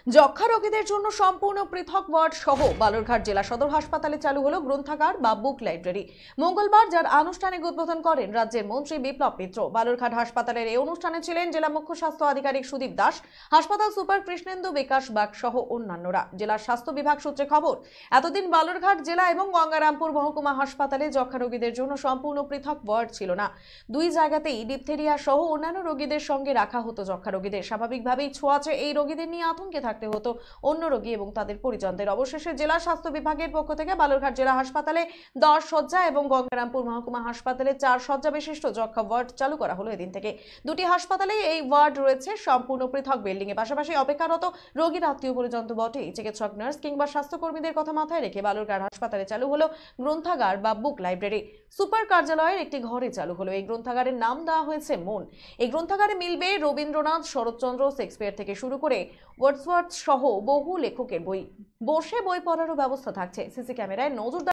যক্ষ্মা রোগীদের জন্য সম্পূর্ণ পৃথক ওয়ার্ড সহ বালুরঘাট জেলা সদর হাসপাতালে চালু হলো গ্রন্থাগার বা বুক লাইব্রেরি। মঙ্গলবার যার আনুষ্ঠানিক উদ্বোধন করেন রাজ্যের মন্ত্রী বিপ্লব মিত্র। বালুরঘাট হাসপাতালের এই অনুষ্ঠানে ছিলেন জেলা মুখ্য স্বাস্থ্য আধিকারিক সুদীপ দাস, হাসপাতাল সুপার কৃষ্ণেন্দু বিকাশ বাগ সহ অন্যান্যরা। জেলার স্বাস্থ্য বিভাগ সূত্রে খবর, এতদিন বালুরঘাট জেলা এবং গঙ্গারামপুর মহকুমা হাসপাতালে যক্ষ্মা রোগীদের জন্য সম্পূর্ণ পৃথক ওয়ার্ড ছিল না। দুই জায়গাতেই ডিপথেরিয়া সহ অন্যান্য রোগীদের সঙ্গে রাখা হতো যক্ষ্মা রোগীদের। স্বাভাবিকভাবেই ছোঁয়াচে এই রোগীদের নিয়ে আতঙ্কে থাকতে হতো অন্য রোগী এবং তাদের পরিজনদের। অবশেষে জেলা স্বাস্থ্য বিভাগের পক্ষ থেকে বালুরঘাট জেলা হাসপাতালে 10 শয্যা এবং গঙ্গারামপুর মহকুমা হাসপাতালে 4 শয্যা বিশিষ্ট যক্ষ্মা ওয়ার্ড চালু করা হলো এদিন থেকে। দুটি হাসপাতালে এই ওয়ার্ড রয়েছে সম্পূর্ণ পৃথক বিল্ডিং এ। পাশাপাশি অপেক্ষারত রোগীর আত্মীয় পরিজন তো বটেই, চিকিৎসক, নার্স কিংবা স্বাস্থ্যকর্মীদের কথা মাথায় রেখে বালুরঘাট হাসপাতালে চালু হলো গ্রন্থাগার বা বুক লাইব্রেরি। সুপার কার্যালয়ের একটি ঘরে চালু হলো এই গ্রন্থাগারের নাম দেওয়া হয়েছে মন। এই গ্রন্থাগারে মিলবে রবীন্দ্রনাথ, শরৎচন্দ্র, শেক্সপিয়ার থেকে শুরু করে ওয়ার্ডসওয়ার্থ সহ বহু লেখকের বই। বসে বই পড়ারও ব্যবস্থা থাকছে। সিসি ক্যামেরায় নজরদারি